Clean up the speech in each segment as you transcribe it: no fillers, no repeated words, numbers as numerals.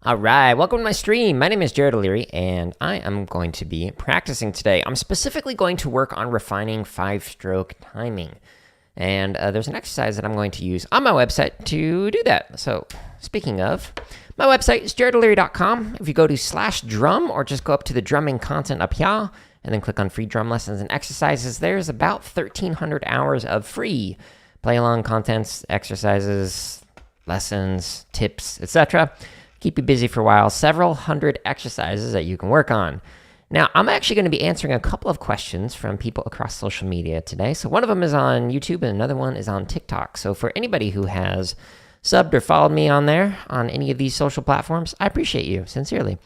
All right, welcome to my stream. My name is Jared O'Leary, and I am going to be practicing today. I'm specifically going to work on refining 5-stroke timing. And there's an exercise that I'm going to use on my website to do that. So, speaking of, my website is jaredoleary.com. If you go to /drum or just go up to the drumming content up here and then click on free drum lessons and exercises, there's about 1,300 hours of free play-along contents, exercises, lessons, tips, etc. Keep you busy for a while. Several hundred exercises that you can work on. Now, I'm actually going to be answering a couple of questions from people across social media today. So one of them is on YouTube and another one is on TikTok. So for anybody who has subbed or followed me on there, on any of these social platforms, I appreciate you, sincerely.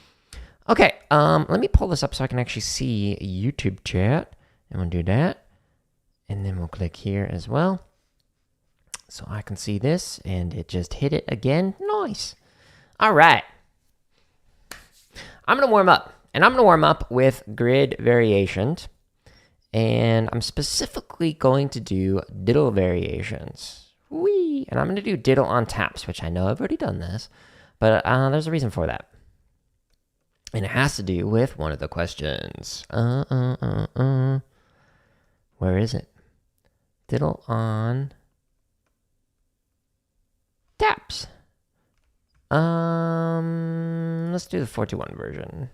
Okay, let me pull this up so I can actually see YouTube chat. And we'll do that. And then we'll click here as well. So I can see this, and it just hit it again. Nice. All right. I'm going to warm up. And I'm going to warm up with grid variations. And I'm specifically going to do diddle variations. Whee! And I'm going to do diddle on taps, which I know I've already done this. But there's a reason for that. And it has to do with one of the questions. Where is it? Diddle on taps. Let's do the 421 version.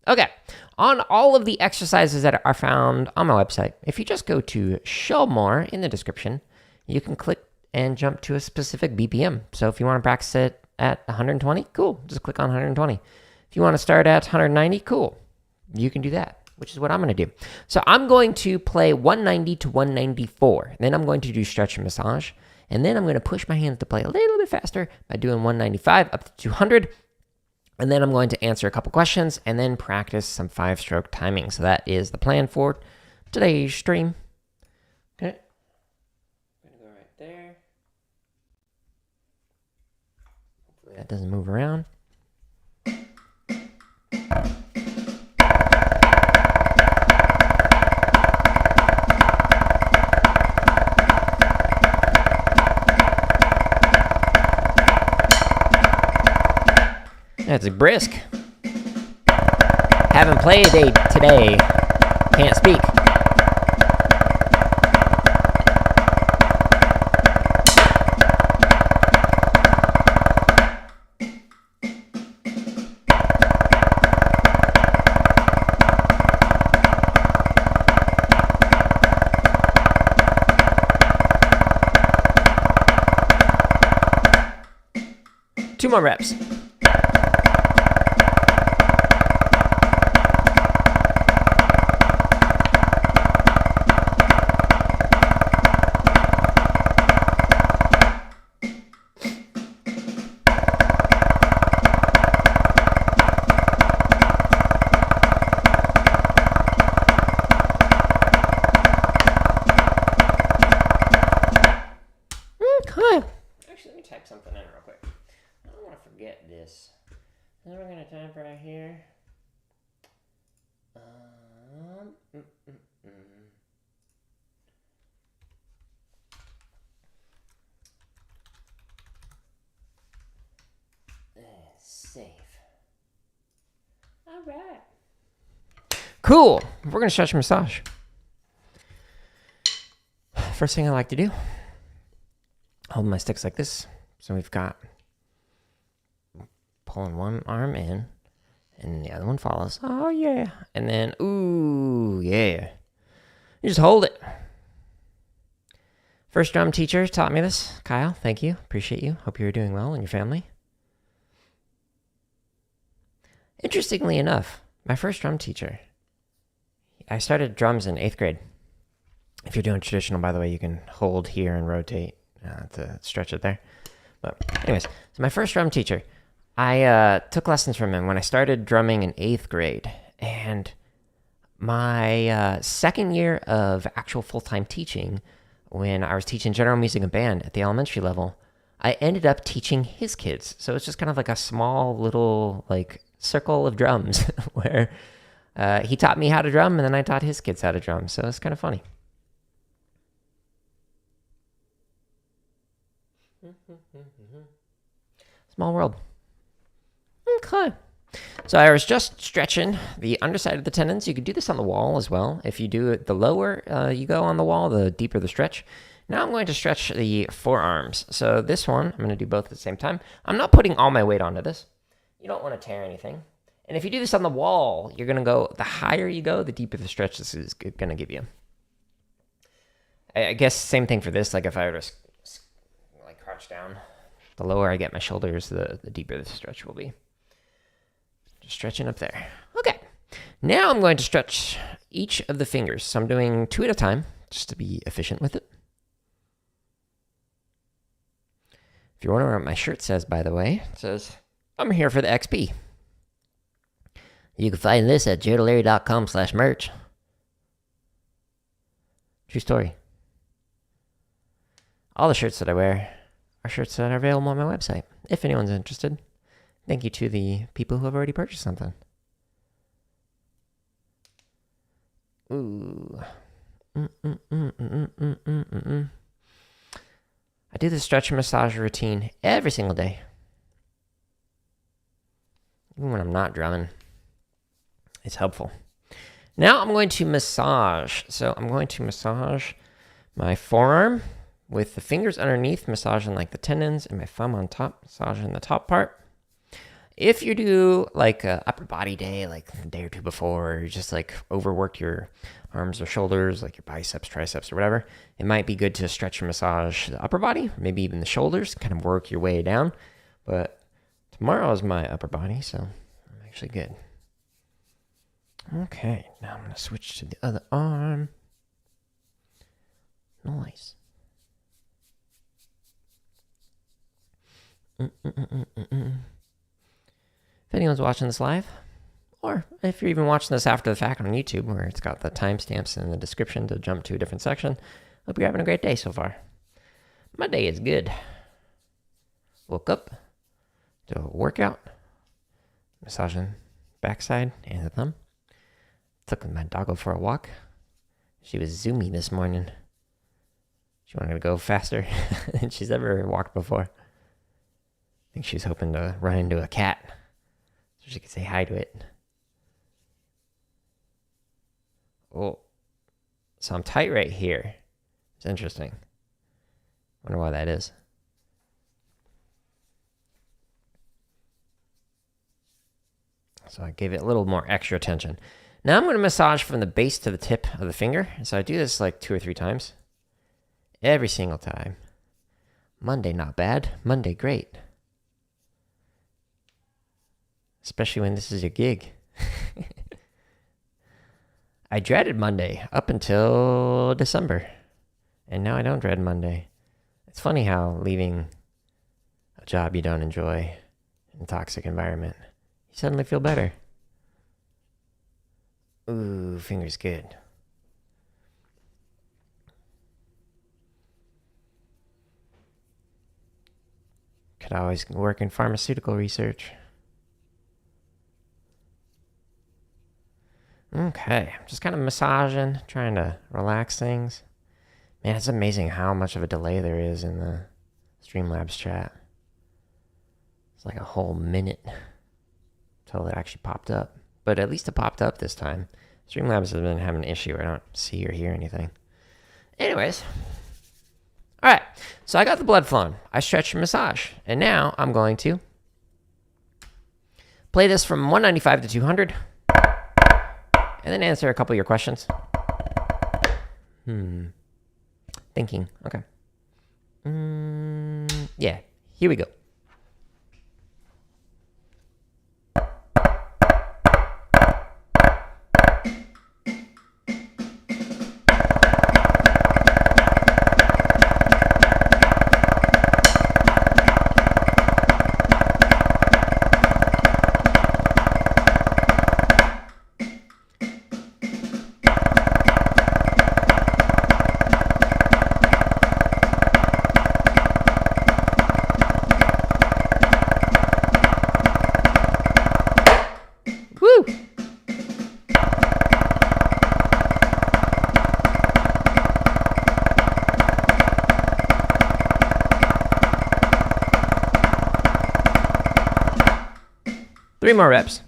Okay, on all of the exercises that are found on my website, if you just go to show more in the description, you can click and jump to a specific BPM. So if you want to practice it at 120, cool, just click on 120. If you want to start at 190, cool, you can do that, which is what I'm going to do. So I'm going to play 190 to 194, then I'm going to do stretch and massage, and then I'm going to push my hands to play a little bit faster by doing 195 up to 200. And then I'm going to answer a couple questions and then practice some 5-stroke timing. So that is the plan for today's stream. Okay. I'm going to go right there. Hopefully that doesn't move around. That's brisk. Haven't played today. Can't speak. Two more reps. Actually, let me type something in real quick. I don't want to forget this. Then we're going to type right here. Save. All right. Cool. We're going to stretch and massage. First thing I like to do, hold my sticks like this. So we've got pulling one arm in, and the other one follows. Oh, yeah. And then, ooh, yeah. You just hold it. First drum teacher taught me this. Kyle, thank you. Appreciate you. Hope you're doing well and your family. Interestingly enough, my first drum teacher, I started drums in 8th grade. If you're doing traditional, by the way, you can hold here and rotate to stretch it there. But anyways, so my first drum teacher, I took lessons from him when I started drumming in 8th grade. And my second year of actual full-time teaching, when I was teaching general music and band at the elementary level, I ended up teaching his kids. So it's just kind of like a small little like circle of drums where he taught me how to drum and then I taught his kids how to drum. So it's kind of funny. Small world. Okay. So I was just stretching the underside of the tendons. You could do this on the wall as well. If you do it, the lower you go on the wall, the deeper the stretch. Now I'm going to stretch the forearms. So this one, I'm going to do both at the same time. I'm not putting all my weight onto this. You don't want to tear anything. And if you do this on the wall, you're going to go, the higher you go, the deeper the stretch this is going to give you. I guess same thing for this. Like if I were to like crouch down, the lower I get my shoulders, the deeper the stretch will be. Just stretching up there. Okay. Now I'm going to stretch each of the fingers. So I'm doing 2 at a time, just to be efficient with it. If you're wondering what my shirt says, by the way, it says, I'm here for the XP. You can find this at jaredleary.com/merch. True story. All the shirts that I wear are shirts that are available on my website, if anyone's interested. Thank you to the people who have already purchased something. Ooh. I do this stretch and massage routine every single day. Even when I'm not drumming. It's helpful. Now I'm going to massage. So I'm going to massage my forearm with the fingers underneath, massaging like the tendons, and my thumb on top, massaging the top part. If you do like a upper body day, like a day or two before, or you just like overworked your arms or shoulders, like your biceps, triceps, or whatever, it might be good to stretch and massage the upper body, maybe even the shoulders, kind of work your way down. But tomorrow is my upper body, so I'm actually good. Okay, now I'm going to switch to the other arm. Nice. If anyone's watching this live, or if you're even watching this after the fact on YouTube, where it's got the timestamps in the description to jump to a different section, hope you're having a great day so far. My day is good. Woke up, did a workout, massaging backside and the thumb. Took my doggo for a walk. She was zoomy this morning. She wanted to go faster than she's ever walked before. I think she's hoping to run into a cat so she could say hi to it. Oh, so I'm tight right here. It's interesting. Wonder why that is. So I gave it a little more extra attention. Now I'm going to massage from the base to the tip of the finger. So I do this like 2 or 3 times. Every single time. Monday, not bad. Monday, great. Especially when this is your gig. I dreaded Monday up until December. And now I don't dread Monday. It's funny how leaving a job you don't enjoy in a toxic environment, you suddenly feel better. Ooh, fingers good. Could always work in pharmaceutical research. Okay, I'm just kind of massaging, trying to relax things. Man, it's amazing how much of a delay there is in the Streamlabs chat. It's like a whole minute until it actually popped up. But at least it popped up this time. Streamlabs has been having an issue where I don't see or hear anything. Anyways. Alright, so I got the blood flowing. I stretched and massage. And now I'm going to play this from 195 to 200. And then answer a couple of your questions. Thinking. Okay. Yeah, here we go. 3 more reps.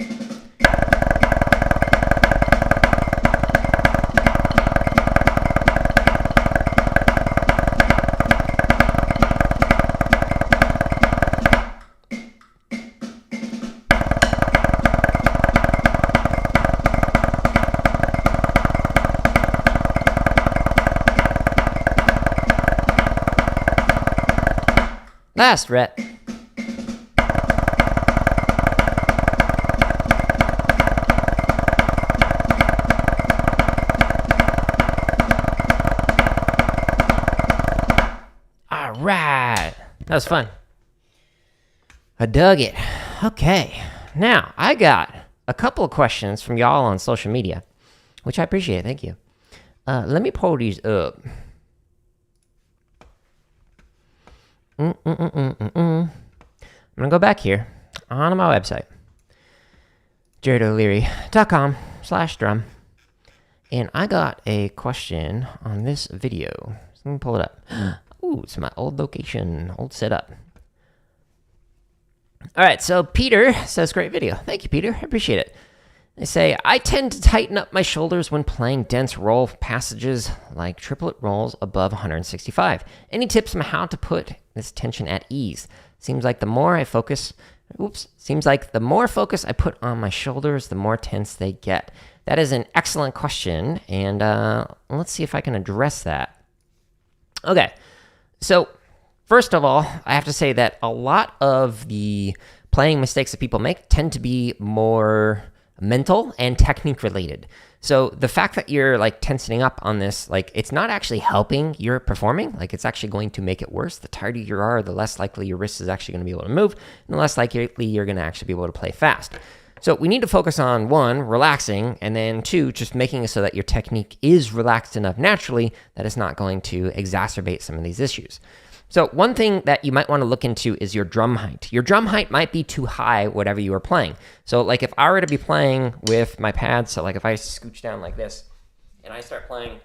Last rep. All right. That was fun. I dug it. Okay. Now, I got a couple of questions from y'all on social media, which I appreciate. Thank you. Let me pull these up. I'm going to go back here on my website, jaredoleary.com/drum. And I got a question on this video. So let me pull it up. Ooh, it's my old location, old setup. All right, so Peter says, great video. Thank you, Peter. I appreciate it. They say, I tend to tighten up my shoulders when playing dense roll passages like triplet rolls above 165. Any tips on how to put this tension at ease? Seems like the more focus I put on my shoulders, the more tense they get. That is an excellent question, and let's see if I can address that. Okay, so first of all, I have to say that a lot of the playing mistakes that people make tend to be more mental and technique related. So the fact that you're like tensing up on this, like it's not actually helping your performing, like it's actually going to make it worse. The tighter you are, the less likely your wrist is actually going to be able to move, and the less likely you're going to actually be able to play fast. So we need to focus on 1, relaxing, and then 2, just making it so that your technique is relaxed enough naturally that it's not going to exacerbate some of these issues. So one thing that you might want to look into is your drum height. Your drum height might be too high, whatever you are playing. So like if I were to be playing with my pads, so like if I scooch down like this and I start playing,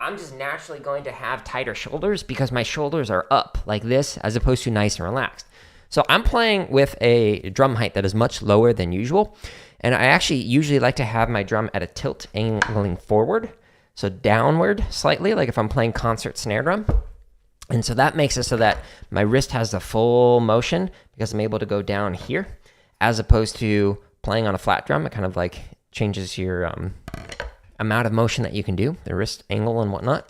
I'm just naturally going to have tighter shoulders because my shoulders are up like this as opposed to nice and relaxed. So I'm playing with a drum height that is much lower than usual. And I actually usually like to have my drum at a tilt angling forward. So downward slightly, like if I'm playing concert snare drum. And so that makes it so that my wrist has the full motion because I'm able to go down here as opposed to playing on a flat drum. It kind of like changes your amount of motion that you can do, the wrist angle and whatnot.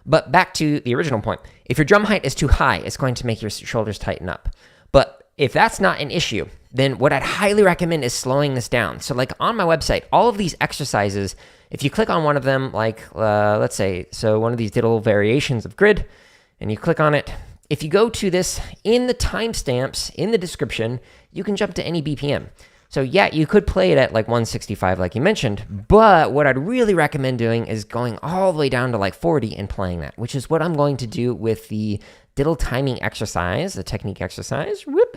But back to the original point, if your drum height is too high, it's going to make your shoulders tighten up. But if that's not an issue, then what I'd highly recommend is slowing this down. So like on my website, all of these exercises, if you click on one of them, like let's say, so one of these diddle variations of grid, and you click on it, if you go to this in the timestamps in the description, you can jump to any BPM. So yeah, you could play it at like 165 like you mentioned, but what I'd really recommend doing is going all the way down to like 40 and playing that, which is what I'm going to do with the diddle timing exercise, the technique exercise. Whoop.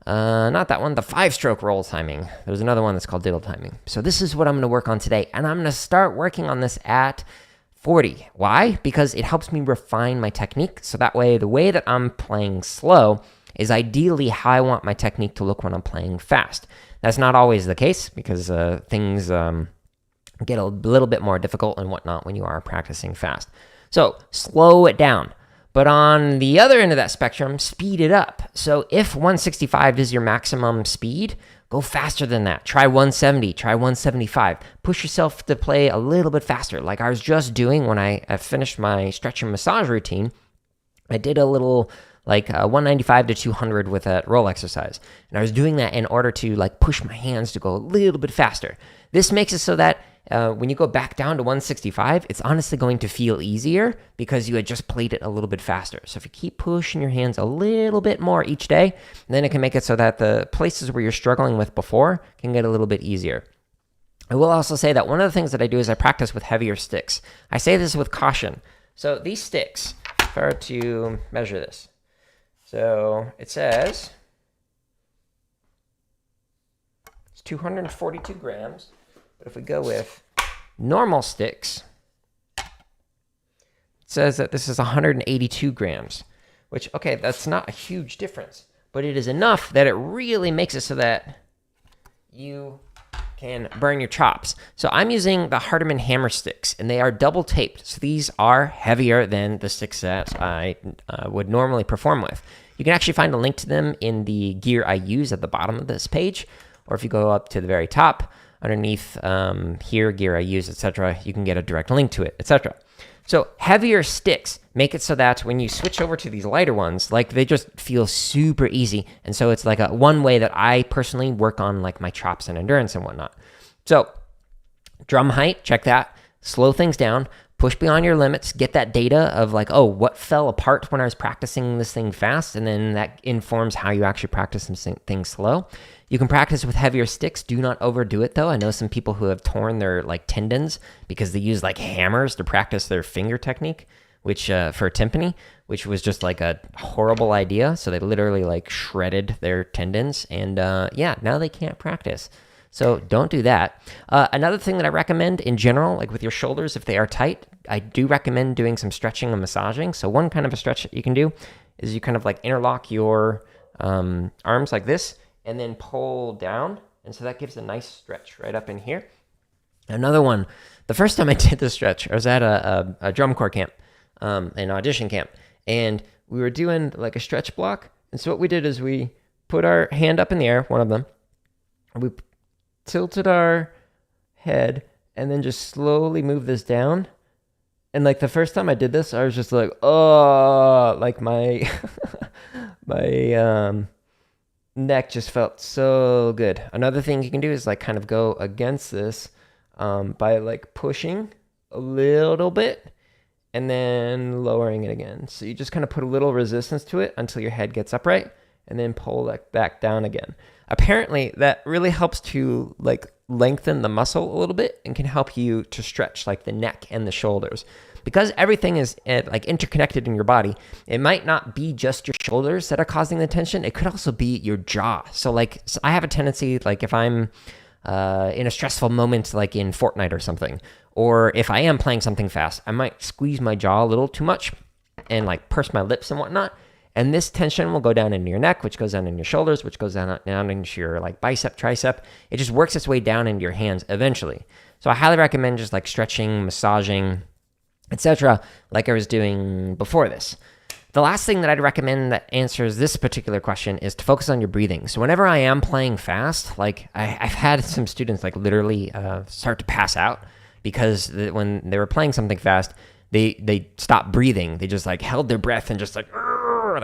Not that one, the 5-stroke roll timing. There's another one that's called diddle timing. So this is what I'm going to work on today, and I'm going to start working on this at 40. Why? Because it helps me refine my technique. So that way, the way that I'm playing slow is ideally how I want my technique to look when I'm playing fast. That's not always the case because things get a little bit more difficult and whatnot when you are practicing fast. So slow it down. But on the other end of that spectrum, speed it up. So if 165 is your maximum speed, go faster than that. Try 170, try 175. Push yourself to play a little bit faster. Like I was just doing when I finished my stretch and massage routine. I did a little like 195 to 200 with that roll exercise. And I was doing that in order to like push my hands to go a little bit faster. This makes it so that when you go back down to 165, it's honestly going to feel easier because you had just played it a little bit faster. So if you keep pushing your hands a little bit more each day, then it can make it so that the places where you're struggling with before can get a little bit easier. I will also say that one of the things that I do is I practice with heavier sticks. I say this with caution. So these sticks, if I were to measure this, so it says it's 242 grams. But if we go with normal sticks, it says that this is 182 grams, which, okay, that's not a huge difference. but it is enough that it really makes it so that you can burn your chops. So I'm using the Hardeman hammer sticks, and they are double taped. So these are heavier than the sticks that I would normally perform with. You can actually find a link to them in the gear I use at the bottom of this page, or if you go up to the very top, underneath here, gear I use, etc., you can get a direct link to it, etc. So heavier sticks make it so that when you switch over to these lighter ones, like they just feel super easy. And so it's like one way that I personally work on like my chops and endurance and whatnot. So drum height, check that. Slow things down, push beyond your limits, get that data of like, oh, what fell apart when I was practicing this thing fast? And then that informs how you actually practice some things slow. You can practice with heavier sticks. Do not overdo it though. I know some people who have torn their like tendons because they use like hammers to practice their finger technique, which for timpani, which was just like a horrible idea. So they literally like shredded their tendons, and yeah, now they can't practice. So don't do that. Another thing that I recommend in general, like with your shoulders, if they are tight, I do recommend doing some stretching and massaging. So one kind of a stretch that you can do is you kind of like interlock your arms like this and then pull down. And so that gives a nice stretch right up in here. Another one, the first time I did this stretch, I was at a drum corps camp, an audition camp, and we were doing like a stretch block. And so what we did is we put our hand up in the air, one of them, we tilted our head and then just slowly move this down. And like the first time I did this, I was just like, oh, like my my neck just felt so good. Another thing you can do is like kind of go against this by like pushing a little bit and then lowering it again. So you just kind of put a little resistance to it until your head gets upright and then pull that back down again. Apparently that really helps to like lengthen the muscle a little bit and can help you to stretch like the neck and the shoulders. Because everything is like interconnected in your body, it might not be just your shoulders that are causing the tension. It could also be your jaw. So like I have a tendency, like if I'm in a stressful moment, like in Fortnite or something, or if I am playing something fast, I might squeeze my jaw a little too much and like purse my lips and whatnot. And this tension will go down into your neck, which goes down in your shoulders, which goes down into your like bicep, tricep. It just works its way down into your hands eventually. So I highly recommend just like stretching, massaging, etc., like I was doing before this. The last thing that I'd recommend that answers this particular question is to focus on your breathing. So whenever I am playing fast, like I've had some students like literally start to pass out because when they were playing something fast, they stopped breathing. They just like held their breath and just like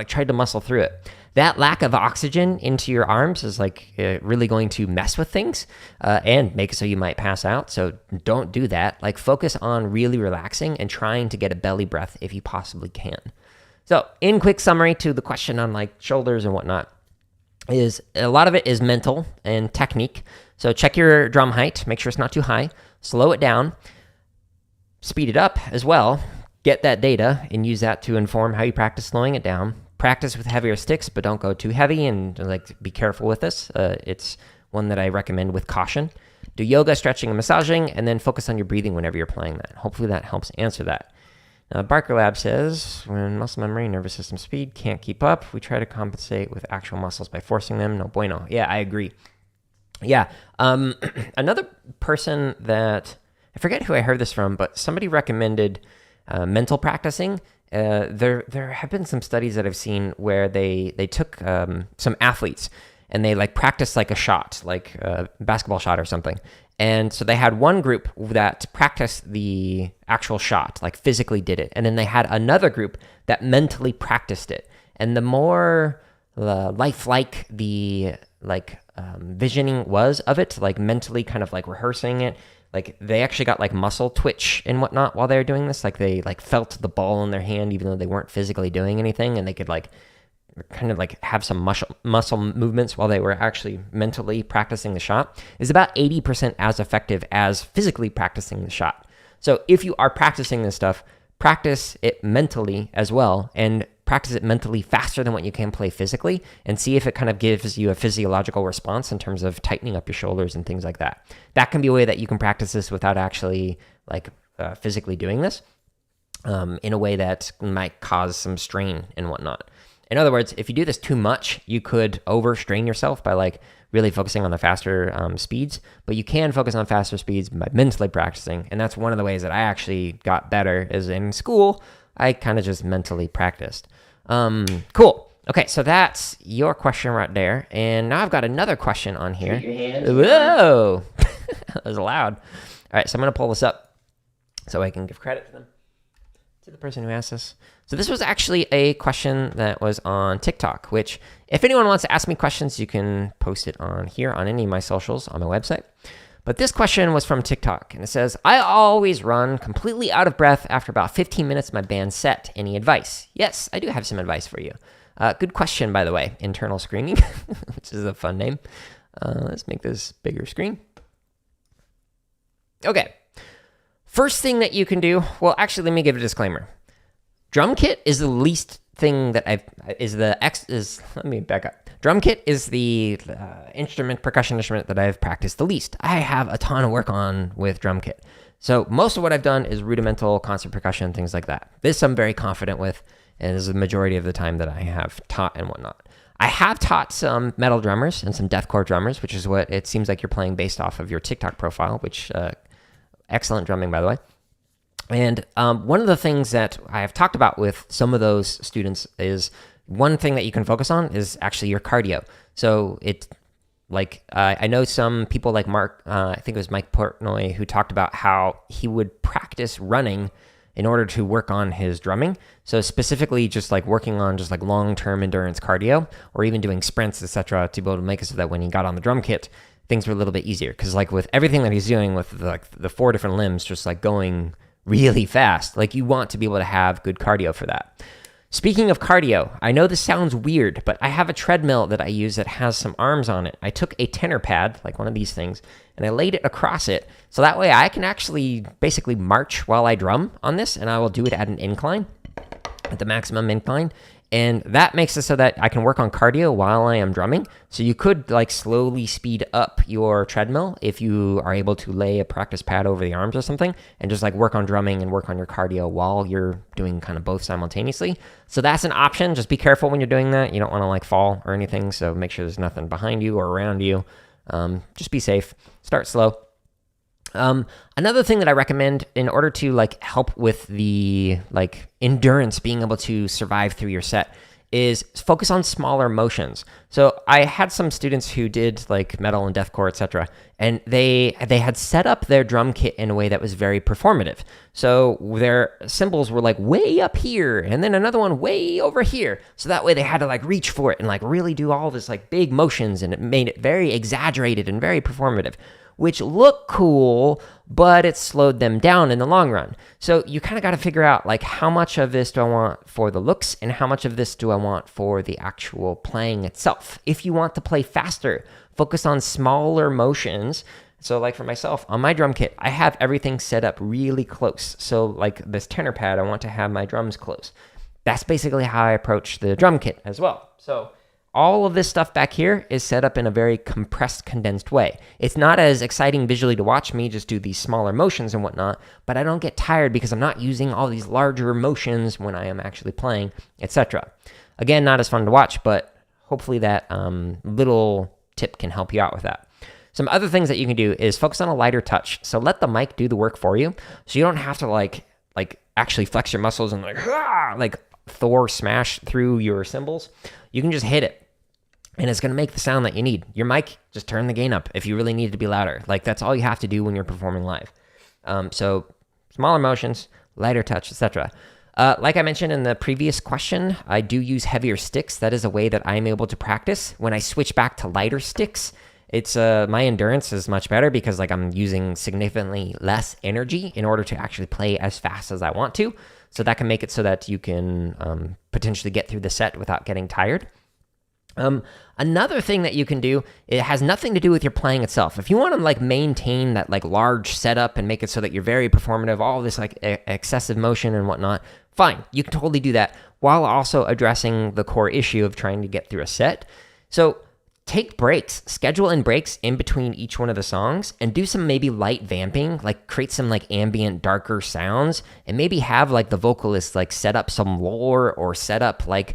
tried to muscle through it. That lack of oxygen into your arms is like really going to mess with things and make it so you might pass out. So don't do that. Like focus on really relaxing and trying to get a belly breath if you possibly can. So in quick summary to the question on like shoulders and whatnot, is a lot of it is mental and technique. So check your drum height, make sure it's not too high, slow it down, speed it up as well. Get that data and use that to inform how you practice slowing it down. Practice with heavier sticks, but don't go too heavy, and like be careful with this. It's one that I recommend with caution. Do yoga, stretching, and massaging, and then focus on your breathing whenever you're playing that. Hopefully that helps answer that. Now, Barker Lab says, when muscle memory, nervous system speed can't keep up, we try to compensate with actual muscles by forcing them. No bueno. Yeah, I agree. Yeah. Another person that, I forget who I heard this from, but somebody recommended mental practicing. There have been some studies that I've seen where they took some athletes and they like practiced like a shot, like a basketball shot or something. And so they had one group that practiced the actual shot, like physically did it. And then they had another group that mentally practiced it. And the more lifelike the like visioning was of it, like mentally kind of like rehearsing it, like they actually got like muscle twitch and whatnot while they were doing this. Like they like felt the ball in their hand, even though they weren't physically doing anything, and they could like kind of like have some muscle movements while they were actually mentally practicing the shot. Is about 80% as effective as physically practicing the shot. So if you are practicing this stuff, practice it mentally as well, and practice it mentally faster than what you can play physically, and see if it kind of gives you a physiological response in terms of tightening up your shoulders and things like that. That can be a way that you can practice this without actually like physically doing this in a way that might cause some strain and whatnot. In other words, if you do this too much, you could overstrain yourself by like really focusing on the faster speeds, but you can focus on faster speeds by mentally practicing. And that's one of the ways that I actually got better is in school. I kind of just mentally practiced. Cool. Okay, so that's your question right there. And now I've got another question on here. Whoa! That was loud. All right, so I'm going to pull this up so I can give credit to them, to the person who asked this. So this was actually a question that was on TikTok, which if anyone wants to ask me questions, you can post it on here on any of my socials on my website. But this question was from TikTok, and it says, I always run completely out of breath after about 15 minutes of my band set. Any advice? Yes, I do have some advice for you. Good question, by the way. Internal screaming, which is a fun name. Let's make this bigger screen. Okay. First thing that you can do, well, actually, let me give a disclaimer. Drum kit is the least thing that let me back up. Drum kit is the percussion instrument that I've practiced the least. I have a ton of work on with drum kit. So most of what I've done is rudimental concert percussion, things like that. This I'm very confident with, and is the majority of the time that I have taught and whatnot. I have taught some metal drummers and some deathcore drummers, which is what it seems like you're playing based off of your TikTok profile, which excellent drumming, by the way. And one of the things that I have talked about with some of those students is one thing that you can focus on is actually your cardio. So I know some people like Mark, I think it was Mike Portnoy, who talked about how he would practice running in order to work on his drumming. So specifically just like working on just like long-term endurance cardio or even doing sprints, etc., to be able to make it so that when he got on the drum kit, things were a little bit easier. Because like with everything that he's doing with the 4 different limbs, just like going really fast, like you want to be able to have good cardio for that. Speaking of cardio, I know this sounds weird, but I have a treadmill that I use that has some arms on it. I took a tenor pad, like one of these things, and I laid it across it. So that way I can actually basically march while I drum on this, and I will do it at an incline, at the maximum incline. And that makes it so that I can work on cardio while I am drumming. So you could like slowly speed up your treadmill if you are able to lay a practice pad over the arms or something and just like work on drumming and work on your cardio while you're doing kind of both simultaneously. So that's an option. Just be careful when you're doing that. You don't want to like fall or anything. So make sure there's nothing behind you or around you. Just be safe. Start slow. Another thing that I recommend in order to like help with the like endurance, being able to survive through your set, is focus on smaller motions. So I had some students who did like metal and deathcore, etc., and they had set up their drum kit in a way that was very performative. So their cymbals were like way up here, and then another one way over here. So that way they had to like reach for it and like really do all this like big motions, and it made it very exaggerated and very performative, which look cool, but it slowed them down in the long run. So you kind of got to figure out like how much of this do I want for the looks and how much of this do I want for the actual playing itself. If you want to play faster, focus on smaller motions. So like for myself, on my drum kit, I have everything set up really close. So like this tenor pad, I want to have my drums close. That's basically how I approach the drum kit as well. So all of this stuff back here is set up in a very compressed, condensed way. It's not as exciting visually to watch me just do these smaller motions and whatnot, but I don't get tired because I'm not using all these larger motions when I am actually playing, etc. Again, not as fun to watch, but hopefully that little tip can help you out with that. Some other things that you can do is focus on a lighter touch. So let the mic do the work for you. So you don't have to like actually flex your muscles and like Thor smash through your cymbals. You can just hit it, and it's going to make the sound that you need. Your mic, just turn the gain up if you really need it to be louder. Like, that's all you have to do when you're performing live. So smaller motions, lighter touch, etc. Like I mentioned in the previous question, I do use heavier sticks. That is a way that I'm able to practice. When I switch back to lighter sticks, it's my endurance is much better because like I'm using significantly less energy in order to actually play as fast as I want to. So that can make it so that you can potentially get through the set without getting tired. Another thing that you can do, it has nothing to do with your playing itself. If you want to like maintain that like large setup and make it so that you're very performative, all this like excessive motion and whatnot, fine, you can totally do that while also addressing the core issue of trying to get through a set. So take breaks, schedule in breaks in between each one of the songs and do some maybe light vamping, like create some like ambient darker sounds and maybe have like the vocalist like set up some lore or set up like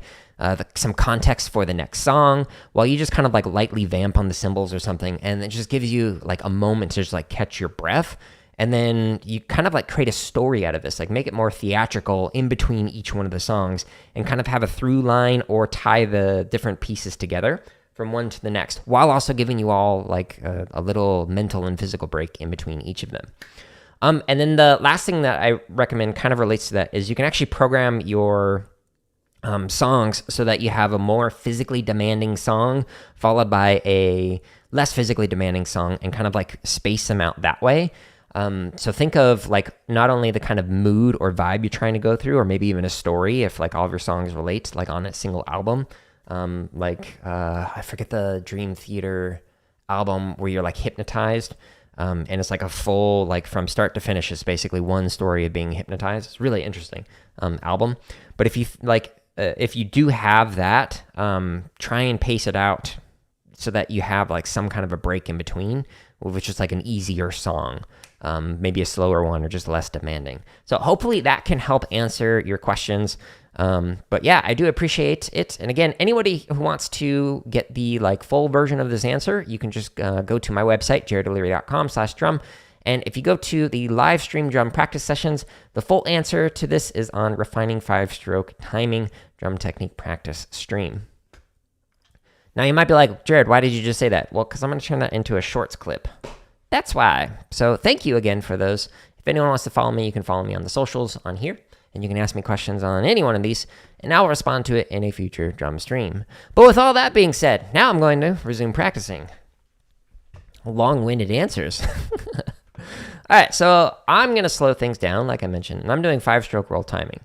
some context for the next song, while you just kind of like lightly vamp on the cymbals or something, and it just gives you like a moment to just like catch your breath. And then you kind of like create a story out of this, like make it more theatrical in between each one of the songs, and kind of have a through line or tie the different pieces together from one to the next, while also giving you all like a little mental and physical break in between each of them. And then the last thing that I recommend kind of relates to that is you can actually program your songs so that you have a more physically demanding song followed by a less physically demanding song, and kind of like space them out that way. So think of like not only the kind of mood or vibe you're trying to go through, or maybe even a story if like all of your songs relate like on a single album. I forget the Dream Theater album where you're like hypnotized, and it's like a full, like from start to finish, it's basically one story of being hypnotized. It's really interesting album. But if you if you do have that, try and pace it out so that you have like some kind of a break in between, which is like an easier song. Maybe a slower one or just less demanding. So hopefully that can help answer your questions. But yeah, I do appreciate it. And again, anybody who wants to get the like full version of this answer, you can just go to my website, jaredoleary.com/drum. And if you go to the live stream drum practice sessions, the full answer to this is on Refining 5-Stroke Timing Drum Technique Practice stream. Now you might be like, Jared, why did you just say that? Well, because I'm going to turn that into a shorts clip. That's why. So thank you again for those. If anyone wants to follow me, you can follow me on the socials on here, and you can ask me questions on any one of these, and I'll respond to it in a future drum stream. But with all that being said, now I'm going to resume practicing. Long-winded answers. All right, so I'm going to slow things down, like I mentioned, and I'm doing 5-stroke roll timing.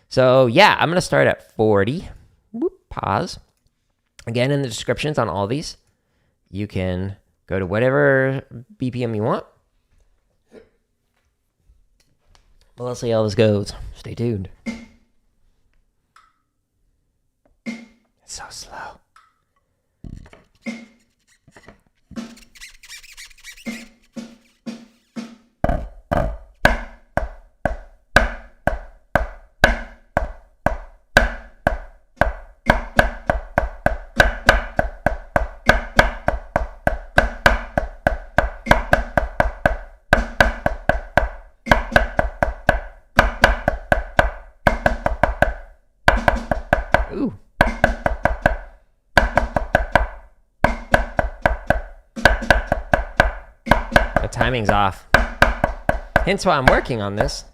So yeah, I'm going to start at 40. Whoop, pause. Again, in the descriptions on all these, you can go to whatever BPM you want. Well, let's see how this goes. Stay tuned. It's so slow. Ooh. The timing's off. Hence why I'm working on this.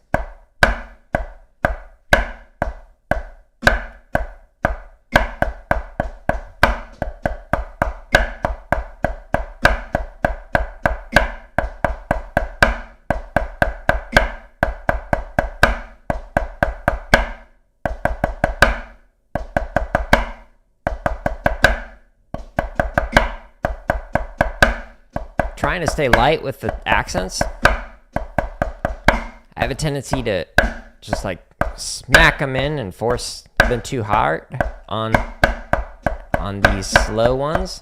Trying to stay light with the accents. I have a tendency to just like smack them in and force them too hard on these slow ones.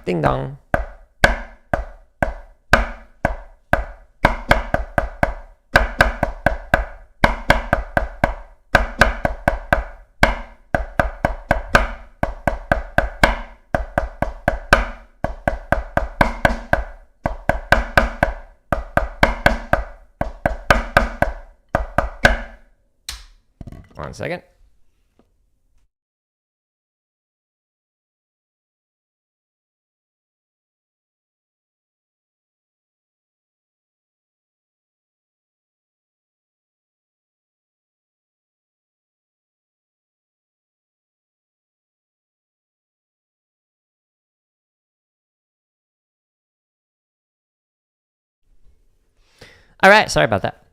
Ding dong. One second. All right, sorry about that.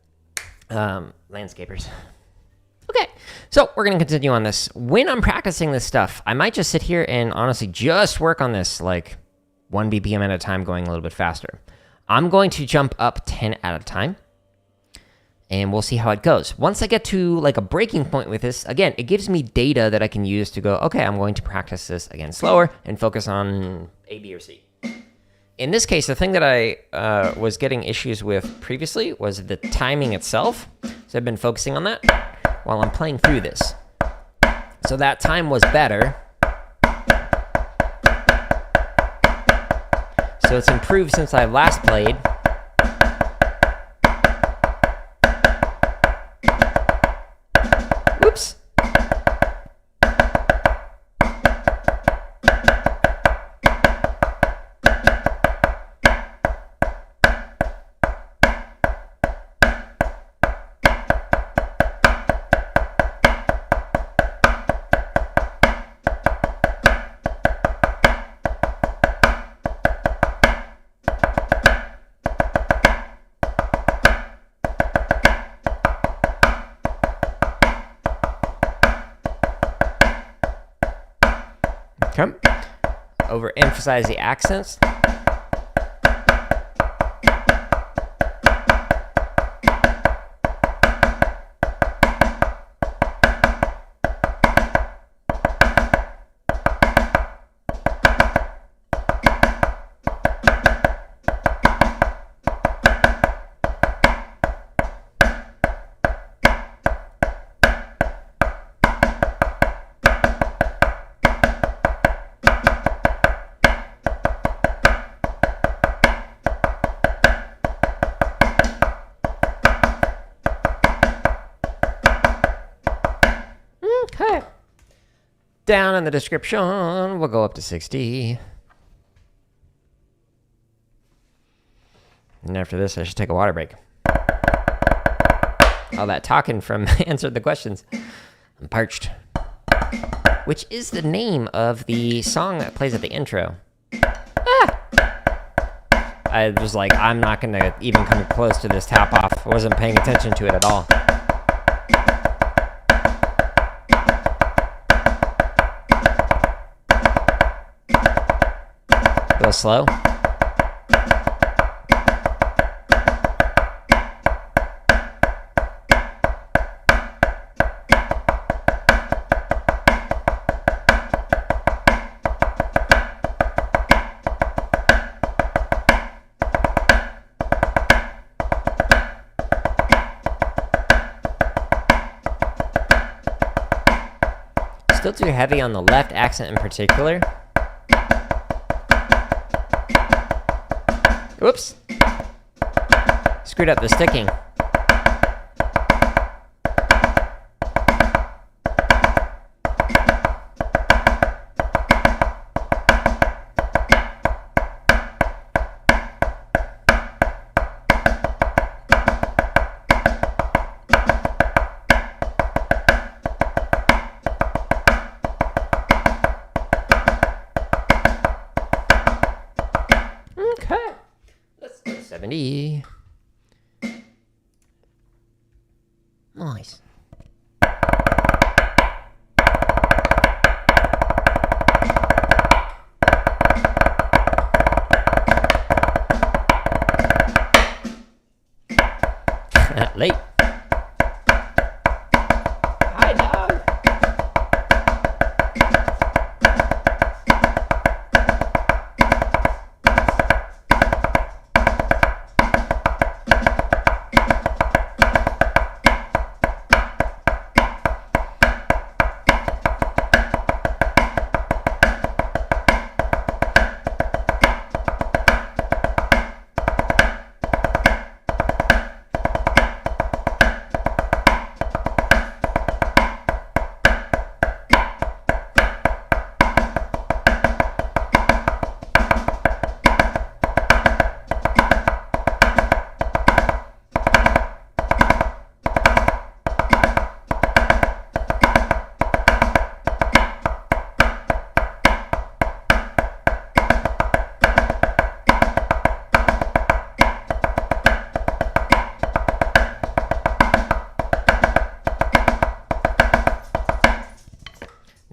Landscapers. Okay, so we're going to continue on this. When I'm practicing this stuff, I might just sit here and honestly just work on this like 1 BPM at a time, going a little bit faster. I'm going to jump up 10 at a time, and we'll see how it goes. Once I get to like a breaking point with this, again, it gives me data that I can use to go, okay, I'm going to practice this again slower and focus on A, B, or C. In this case, the thing that I was getting issues with previously was the timing itself. So I've been focusing on that while I'm playing through this. So that time was better. So it's improved since I last played. Whoops. Okay. Overemphasize the accents. Okay. Down in the description, we'll go up to 60. And after this, I should take a water break. All that talking from answered the questions. I'm parched. Which is the name of the song that plays at the intro. Ah! I was like, I'm not going to even come close to this tap off. I wasn't paying attention to it at all. Go slow. Still too heavy on the left accent in particular. Whoops. Screwed up the sticking. Okay. Let's go 70. Nice. Late. Hi, dog.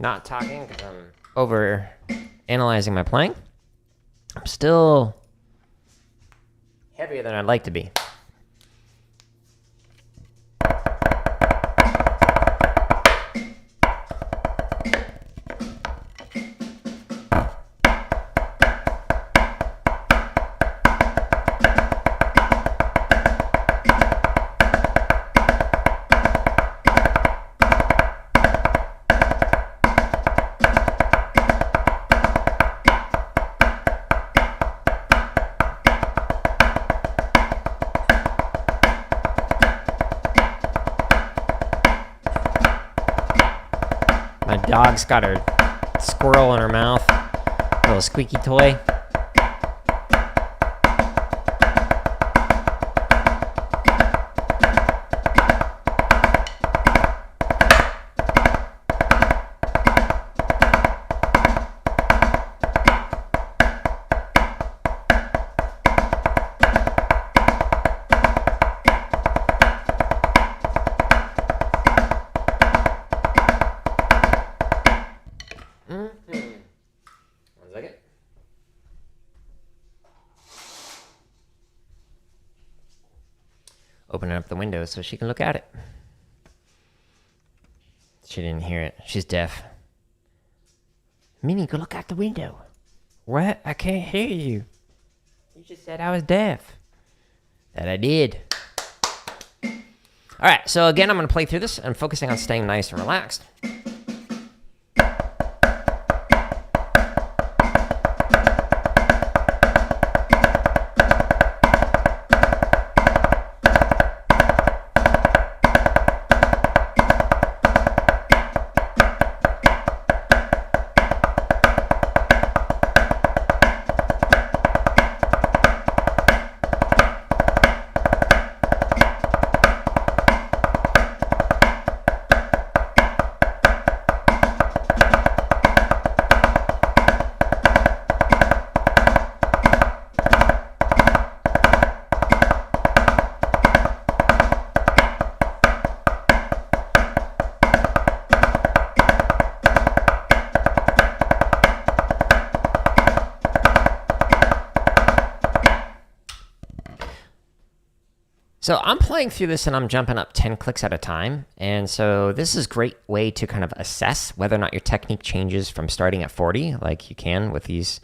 Not talking because I'm over analyzing my playing. I'm still heavier than I'd like to be. My dog's got her squirrel in her mouth, a little squeaky toy. One second. Opening up the window so she can look at it. She didn't hear it. She's deaf. Minnie, go look out the window. What? I can't hear you. You just said I was deaf. That I did. All right, so again, I'm going to play through this and focusing on staying nice and relaxed. So I'm playing through this and I'm jumping up 10 clicks at a time. And so this is a great way to kind of assess whether or not your technique changes from starting at 40, like you can with these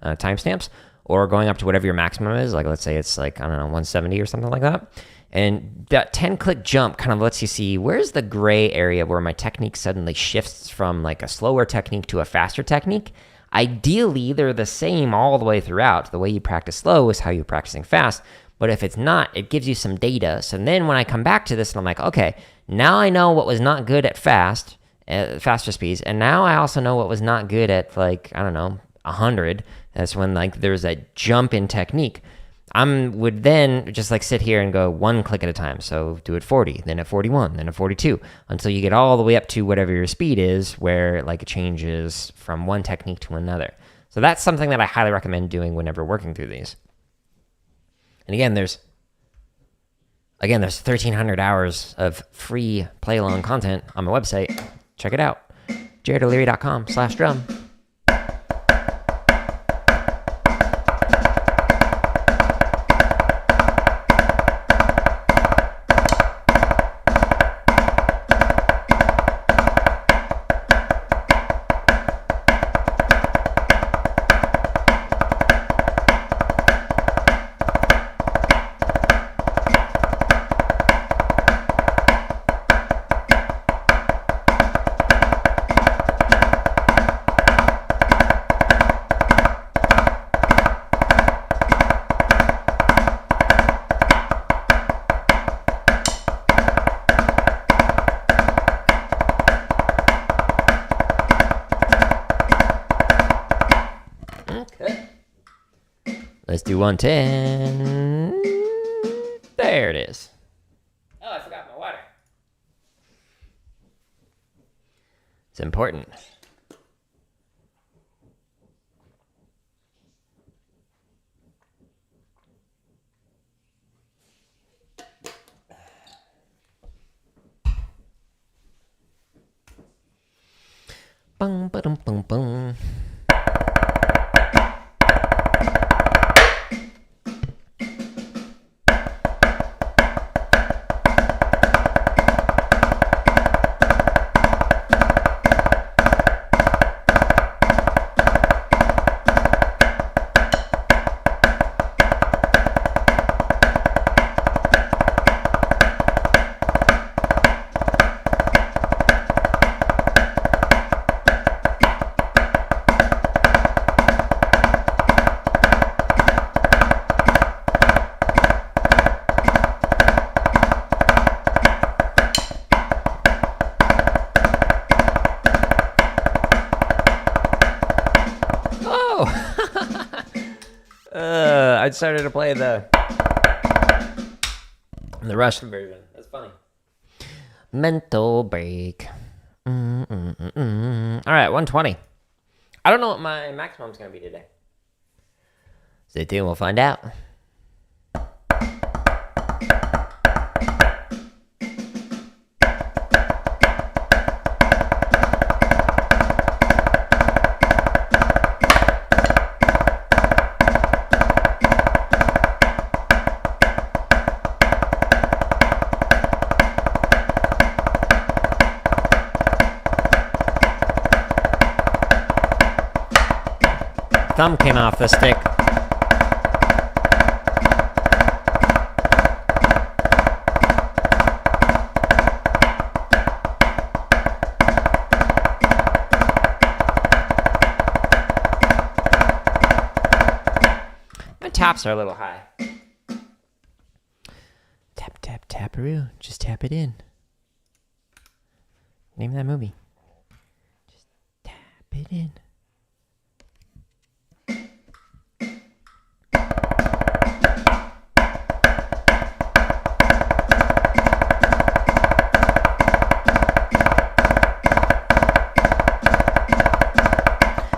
timestamps, or going up to whatever your maximum is. Like, let's say it's like, I don't know, 170 or something like that. And that 10 click jump kind of lets you see where's the gray area where my technique suddenly shifts from like a slower technique to a faster technique. Ideally, they're the same all the way throughout. The way you practice slow is how you're practicing fast. But if it's not, it gives you some data. So then when I come back to this and I'm like, okay, now I know what was not good at faster speeds. And now I also know what was not good at, like, I don't know, 100. That's when like there's a jump in technique. Would then just like sit here and go one click at a time. So do it 40, then at 41, then at 42, until you get all the way up to whatever your speed is, where like it changes from one technique to another. So that's something that I highly recommend doing whenever working through these. And again, there's 1,300 hours of free play-along content on my website. Check it out, jaredoleary.com/drum. Let's do 110. There it is. Oh, I forgot my water. It's important. Bum, ba-dum, bum, bum. I started to play the Russian version. That's funny. Mental break. All right, 120. I don't know what my maximum's going to be today. Stay tuned, we'll find out. Thumb came off the stick. My taps are a little high. Tap, tap, taparoo. Just tap it in. Name of that movie. Just tap it in.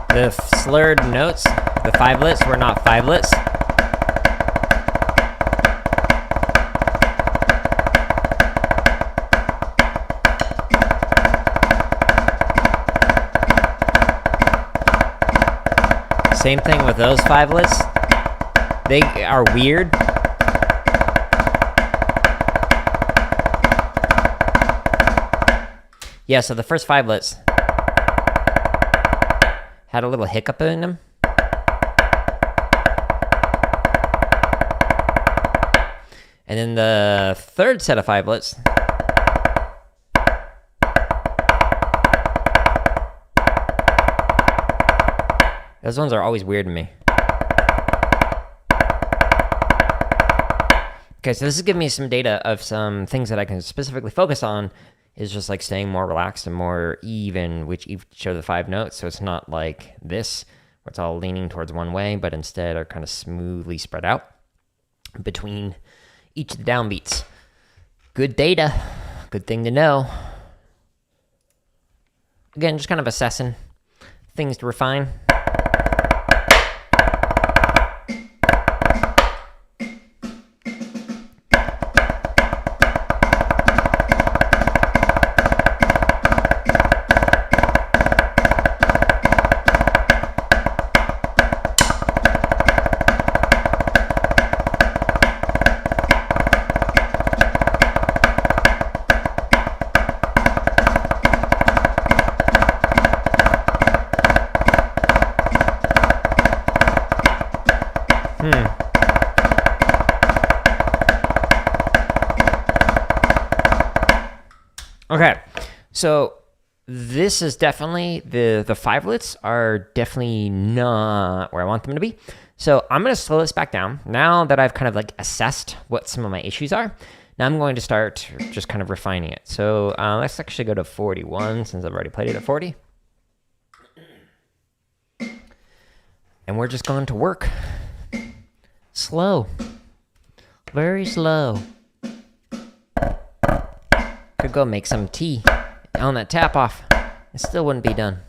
The slurred notes, the fivelets, were not fivelets. Same thing with those fivelets. They are weird. Yeah, so the first fivelets had a little hiccup in them. And then the third set of fivelets those ones are always weird to me. Okay, so this is giving me some data of some things that I can specifically focus on. Is just like staying more relaxed and more even, which each of the 5 notes. So it's not like this, where it's all leaning towards one way, but instead are kind of smoothly spread out between each of the downbeats. Good data, good thing to know. Again, just kind of assessing things to refine. Okay, so this is definitely, the fivelets are definitely not where I want them to be. So I'm going to slow this back down. Now that I've kind of like assessed what some of my issues are, now I'm going to start just kind of refining it. So let's actually go to 41 since I've already played it at 40. And we're just going to work slow, very slow. Could go make some tea on that tap off. It still wouldn't be done.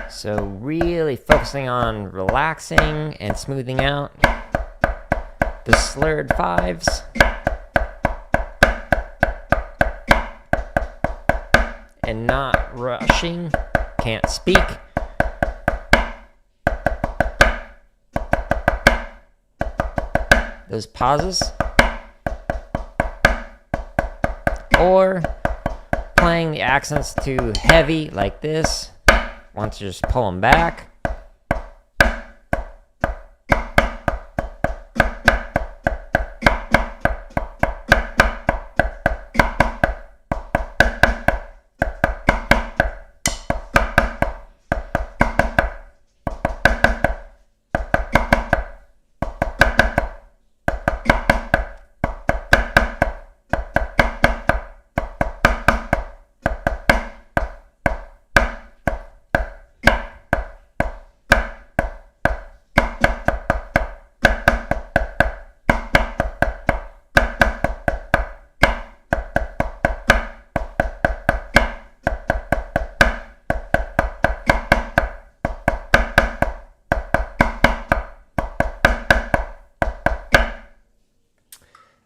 So really focusing on relaxing and smoothing out the slurred 5s. And not rushing. Can't speak. Those pauses. Or playing the accents too heavy like this. Want to just pull them back.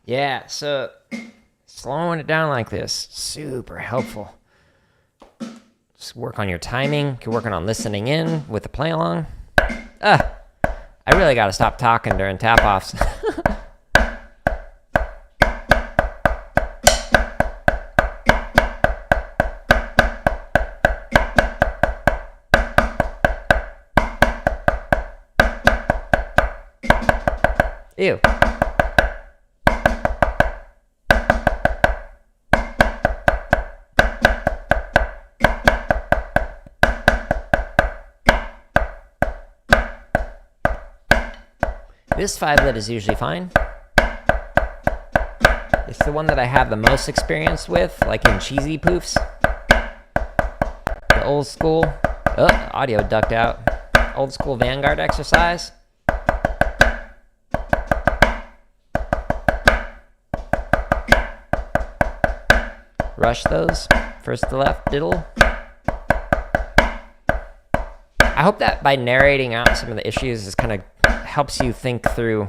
Yeah, so slowing it down like this, super helpful. Just work on your timing. You're working on listening in with the play along. I really got to stop talking during tap offs. Ew. This 5-lit is usually fine. It's the one that I have the most experience with, like in cheesy poofs. The old school, audio ducked out. Old school Vanguard exercise. Rush those, first to left, diddle. I hope that by narrating out some of the issues, this kind of helps you think through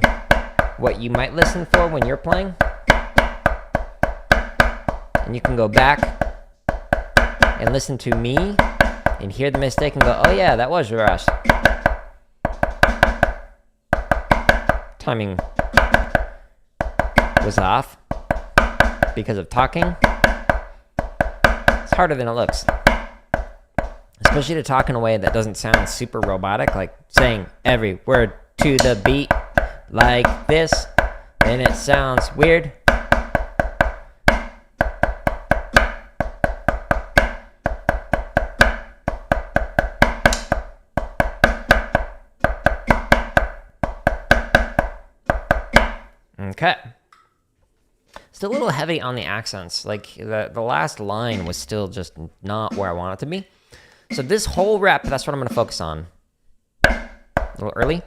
what you might listen for when you're playing. And you can go back and listen to me and hear the mistake and go, oh yeah, that was rushed. Timing was off because of talking. It's harder than it looks. Especially to talk in a way that doesn't sound super robotic, like saying every word to the beat like this, then it sounds weird. Okay. Still a little heavy on the accents. Like the last line was still just not where I want it to be. So this whole rep, that's what I'm going to focus on. A little early.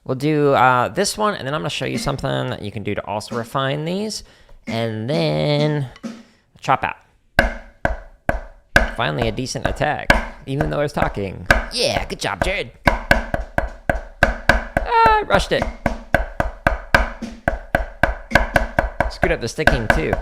We'll do this one, and then I'm going to show you something that you can do to also refine these, and then chop out. Finally, a decent attack, even though I was talking. Yeah, good job, Jared. I rushed it. Screwed up the sticking, too.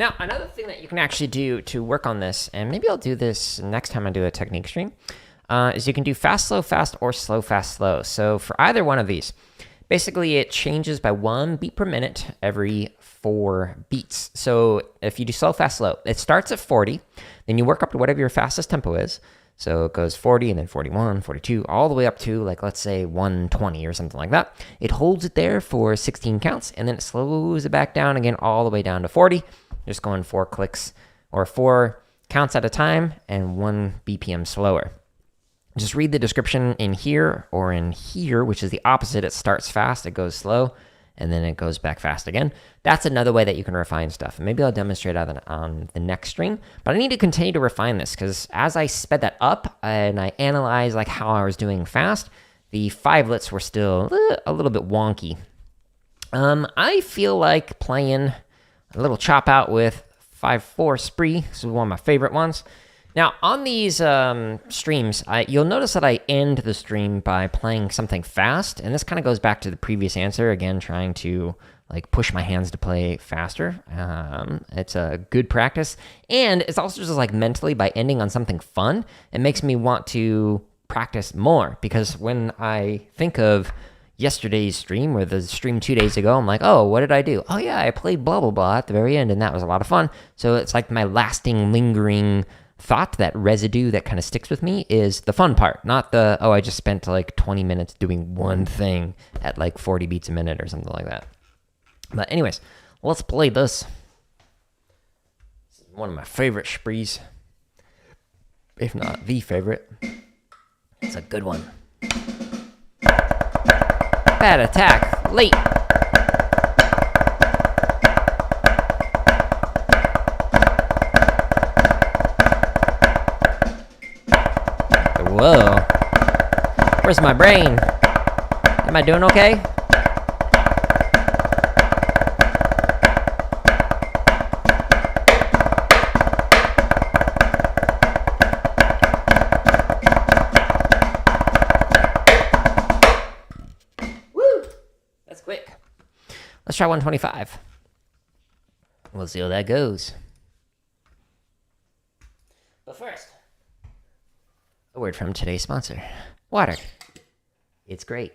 Now, another thing that you can actually do to work on this, and maybe I'll do this next time I do a technique stream, is you can do fast, slow, or slow, fast, slow. So for either one of these, basically it changes by 1 beat per minute every 4 beats. So if you do slow, fast, slow, it starts at 40, then you work up to whatever your fastest tempo is. So it goes 40 and then 41, 42, all the way up to, like, let's say 120 or something like that. It holds it there for 16 counts, and then it slows it back down again all the way down to 40. Just going 4 clicks or 4 counts at a time and 1 BPM slower. Just read the description in here or in here, which is the opposite. It starts fast, it goes slow, and then it goes back fast again. That's another way that you can refine stuff. Maybe I'll demonstrate that on the next stream, but I need to continue to refine this because as I sped that up and I analyzed like how I was doing fast, the 5-lets were still a little bit wonky. I feel like playing a little chop out with 5/4 spree. This is one of my favorite ones. Now, on these streams, you'll notice that I end the stream by playing something fast, and this kind of goes back to the previous answer, again, trying to like push my hands to play faster. It's a good practice, and it's also just like mentally, by ending on something fun, it makes me want to practice more, because when I think of yesterday's stream or the stream 2 days ago, I'm like, oh, what did I do? Oh yeah, I played blah blah blah at the very end, and that was a lot of fun. So it's like my lasting, lingering thought, that residue that kind of sticks with me, is the fun part, not the, oh, I just spent like 20 minutes doing one thing at like 40 beats a minute or something like that. But anyways, let's play this. This is one of my favorite sprees, if not the favorite. It's a good one. Bad attack, late. Whoa. Where's my brain? Am I doing okay? Quick. Let's try 125. We'll see how that goes. But first, a word from today's sponsor, water. It's great.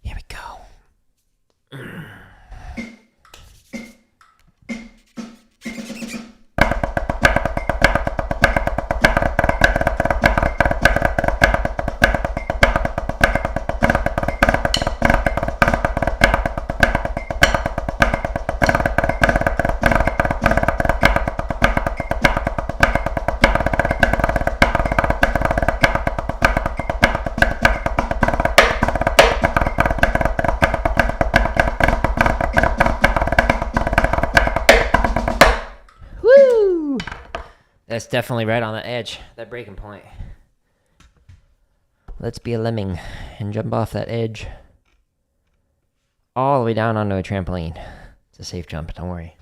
Here we go. That's definitely right on the edge, that breaking point. Let's be a lemming and jump off that edge all the way down onto a trampoline. It's a safe jump, don't worry.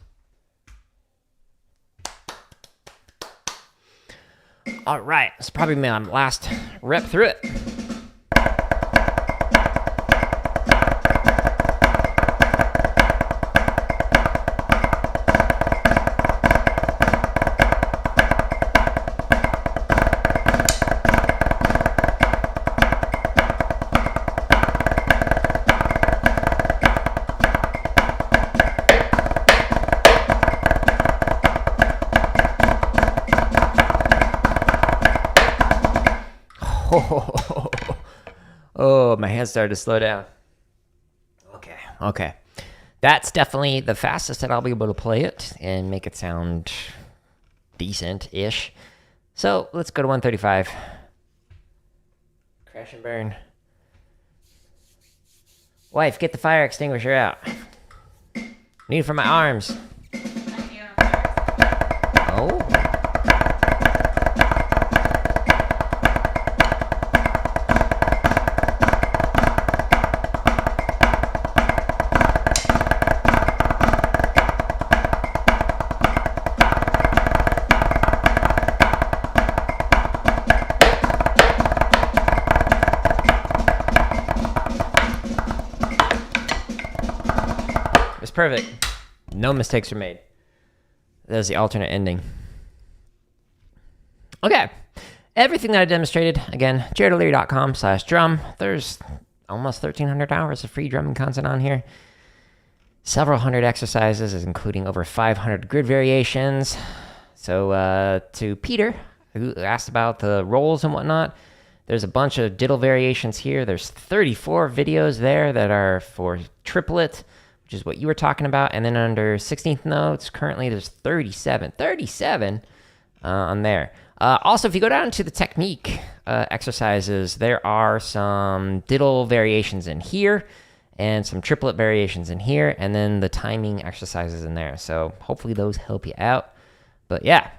All right, it's probably my last rep through it. Oh, my hands started to slow down. Okay. That's definitely the fastest that I'll be able to play it and make it sound decent-ish. So let's go to 135. Crash and burn. Wife, get the fire extinguisher out. Need it for my arms. Oh. perfect. No mistakes were made. There's the alternate ending. Okay. Everything that I demonstrated, again, jaredoleary.com/drum. There's almost 1,300 hours of free drumming content on here. Several hundred exercises, including over 500 grid variations. So to Peter, who asked about the rolls and whatnot, there's a bunch of diddle variations here. There's 34 videos there that are for triplet, which is what you were talking about. And then under 16th notes, currently there's 37 on there. Also, if you go down to the technique exercises, there are some diddle variations in here and some triplet variations in here, and then the timing exercises in there. So hopefully those help you out. But yeah,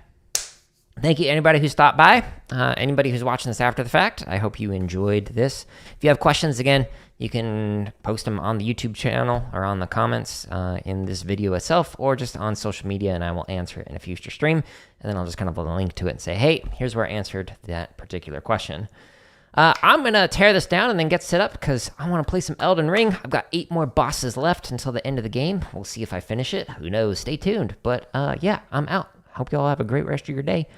thank you anybody who stopped by, anybody who's watching this after the fact. I hope you enjoyed this. If you have questions, again, you can post them on the YouTube channel or on the comments in this video itself, or just on social media, and I will answer it in a future stream. And then I'll just kind of link to it and say, hey, here's where I answered that particular question. I'm going to tear this down and then get set up because I want to play some Elden Ring. I've got 8 more bosses left until the end of the game. We'll see if I finish it. Who knows? Stay tuned. But yeah, I'm out. Hope you all have a great rest of your day.